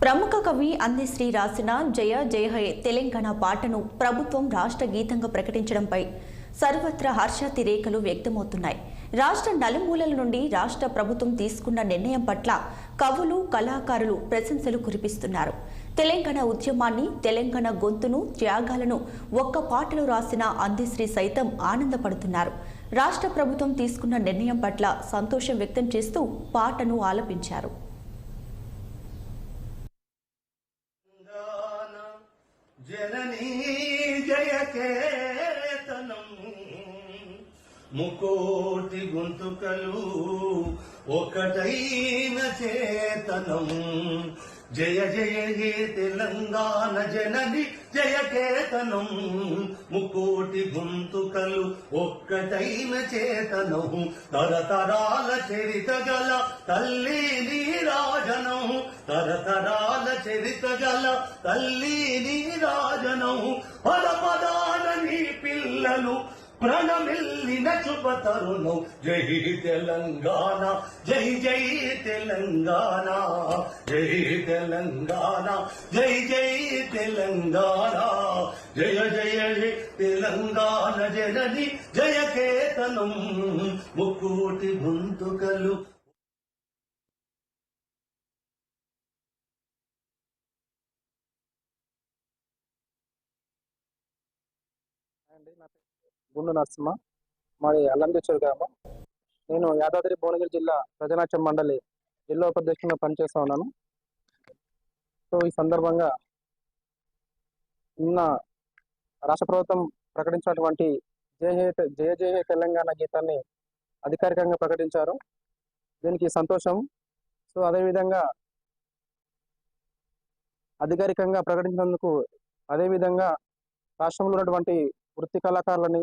ప్రముఖ కవి అందశ్రీ రాసిన జయ జయ హే తెలంగాణ పాటను ప్రభుత్వం రాష్ట్ర గీతంగా ప్రకటించడంపై సర్వత్రా హర్షాతిరేకలు వ్యక్తమవుతున్నాయి. రాష్ట్ర నలుమూలల నుండి రాష్ట్ర ప్రభుత్వం తీసుకున్న నిర్ణయం పట్ల కవులు, కళాకారులు ప్రశంసలు కురిపిస్తున్నారు. తెలంగాణ ఉద్యమాన్ని, తెలంగాణ గొంతును, త్యాగాలను ఒక్క పాటలో రాసిన అందశ్రీ సైతం ఆనందపడుతున్నారు. రాష్ట్ర ప్రభుత్వం తీసుకున్న నిర్ణయం పట్ల సంతోషం వ్యక్తం చేస్తూ పాటను ఆలపించారు. జననీ జయకేతనం ముకోటి గొంతుకలు ఒకటైన చేతనం. జయ జయ హే తెలంగాణ జనని జయకేతనం ముకోటి గొంతుకలు ఒక్కటైన చేతనం. తరతరాల చరిత గల తల్లి నీరాజనం, తరతరాల చరిత గల తల్లి నీరాజనం. పద పదాన నీ పిల్లలు ప్రణమిల్లిన శుభ తరుణం. జై తెలంగాణ, జై జై తెలంగాణ, జై తెలంగాణ, జై జై తెలంగాణ. జయ జయ తెలంగాణ జనని జయకేతనం ముక్కోటి గొంతుకలు. గుండు నరసింహ, మాది అల్లందేశ్వర గ్రామం. నేను యాదాద్రి భువనగిరి జిల్లా ప్రజానాట్యం మండలి జిల్లా ఉపాధ్యక్షునిగా పనిచేస్తా ఉన్నాను. సో ఈ సందర్భంగా నిన్న రాష్ట్ర ప్రభుత్వం ప్రకటించినటువంటి జయ జయ హే తెలంగాణ గీతాన్ని అధికారికంగా ప్రకటించారు. దీనికి సంతోషం. సో అదేవిధంగా అధికారికంగా ప్రకటించినందుకు అదేవిధంగా రాష్ట్రంలో ఉన్నటువంటి వృత్తి కళాకారులని,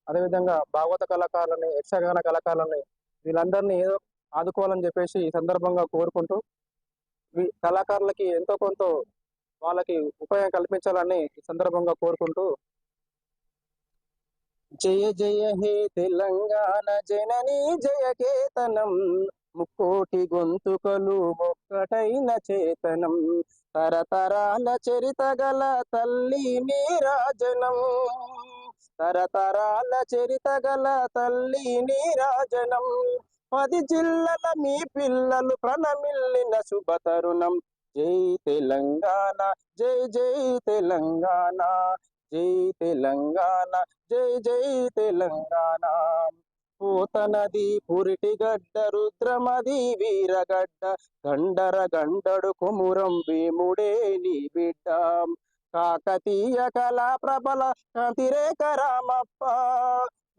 అదేవిధంగా భాగవత కళాకారులని, యక్షగాన కళాకారులని వీళ్ళందరినీ ఏదో ఆదుకోవాలని చెప్పేసి ఈ సందర్భంగా కోరుకుంటూ కళాకారులకి ఎంతో కొంత వాళ్ళకి ఉపయోగం కల్పించాలని ఈ సందర్భంగా కోరుకుంటూ జయ జయ హే తెలంగాణ జననీ జయకేతనం ముక్కోటి గొంతుకలు ఒక్కటైన చేతనం. తరతరాల చరిత గల తల్లి నీరాజనం, తరతరాల చరిత గల తల్లి నీరాజనం. 10 జిల్లల మీ పిల్లలు ప్రణమిల్లిన శుభ తరుణం. జై తెలంగాణ, జై జై తెలంగాణ, జై తెలంగాణ, జై జై తెలంగాణ. పోతనది పురిటిగడ్డ, రుద్రమది వీరగడ్డ, గండర గండడు కుమురం భీముడే నీ బిడ్డ. కాకతీయ కళా ప్రబల కాంతిరేక రామప్ప,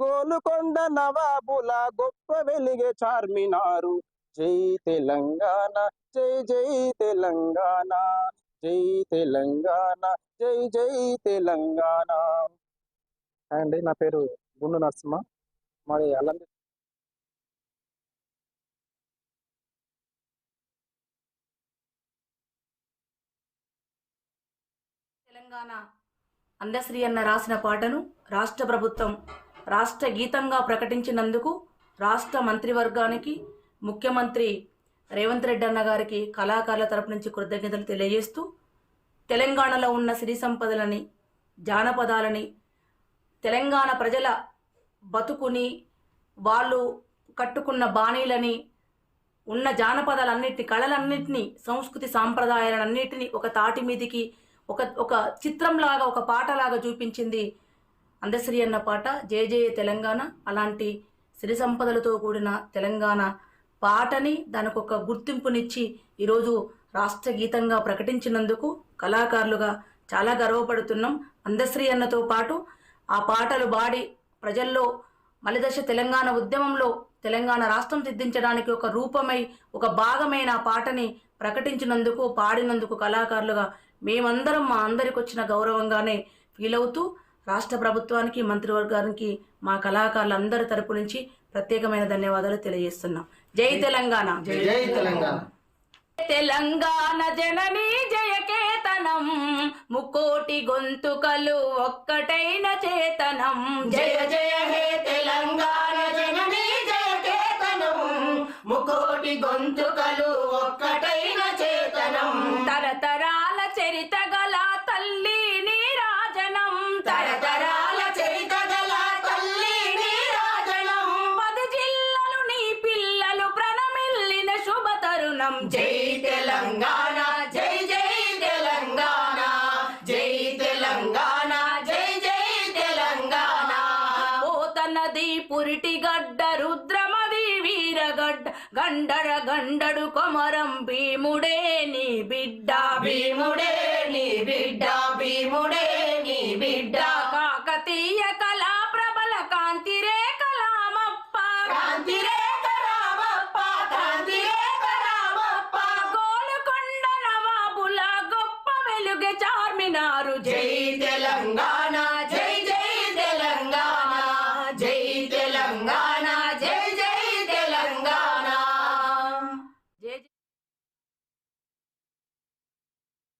గోలుకొండ నవాబుల గొప్ప వెలిగే చార్మినారు. జై తెలంగాణ, జై జై తెలంగాణ, జై తెలంగాణ, జై జై తెలంగాణ. అండి, నా పేరు గుండు నరసింహ, మాది అల్లం. తెలంగాణ అందశ్రీ అన్న రాసిన పాటను రాష్ట్ర ప్రభుత్వం రాష్ట్ర గీతంగా ప్రకటించినందుకు రాష్ట్ర మంత్రివర్గానికి, ముఖ్యమంత్రి రేవంత్ రెడ్డి అన్న గారికి కళాకారుల తరపు నుంచి కృతజ్ఞతలు తెలియజేస్తూ, తెలంగాణలో ఉన్న సిరి సంపదలని, జానపదాలని, తెలంగాణ ప్రజల బతుకుని, వాళ్ళు కట్టుకున్న బాణీలని, ఉన్న జానపదాలన్నిటిని, కళలన్నింటినీ, సంస్కృతి సాంప్రదాయాలన్నింటినీ ఒక తాటి మీదికి ఒక చిత్రంలాగా, ఒక పాటలాగా చూపించింది అందశ్రీ అన్న పాట జయ జయ తెలంగాణ. అలాంటి సిరి సంపదలతో కూడిన తెలంగాణ పాటని దానికి ఒక గుర్తింపునిచ్చి ఈరోజు రాష్ట్ర గీతంగా ప్రకటించినందుకు కళాకారులుగా చాలా గర్వపడుతున్నాం. అందశ్రీ అన్నతో పాటు ఆ పాటలు పాడి ప్రజల్లో మలిదశ తెలంగాణ ఉద్యమంలో తెలంగాణ రాష్ట్రం సిద్ధించడానికి ఒక రూపమై, ఒక భాగమైన ఆ పాటని ప్రకటించినందుకు, పాడినందుకు కళాకారులుగా మేమందరం మా అందరికి వచ్చిన గౌరవంగానే ఫీల్ అవుతూ రాష్ట్ర ప్రభుత్వానికి, మంత్రివర్గానికి, మా కళాకారులందరి తరపు నుంచి ప్రత్యేకమైన ధన్యవాదాలు తెలియజేస్తున్నాం. జై తెలంగాణ, జై జై తెలంగాణ. తెలంగాణ జననీ జయకేతనం ముకోటి గొంతుకలు ఒక్కటైన చేతనం. జయ జయ హే తెలంగాణ జననీ జయకేతనం ముకోటి గొంతుకలు ఒక్కటైన చేతనం. తరత గండర గండడు కొమరం భీముడే నీ బిడ్డ భీముడే నీ బిడ్డ భీముడే నీ బిడ్డ కాకతీయ కళా ప్రబల కాంతి రేఖలామప్ప కాంతి రేఖ రామప్ప కాంతి రేఖ రామప్ప గోలుకొండ నవాబుల గొప్ప వెలుగె చార్మినారు జై తెలంగాణ జై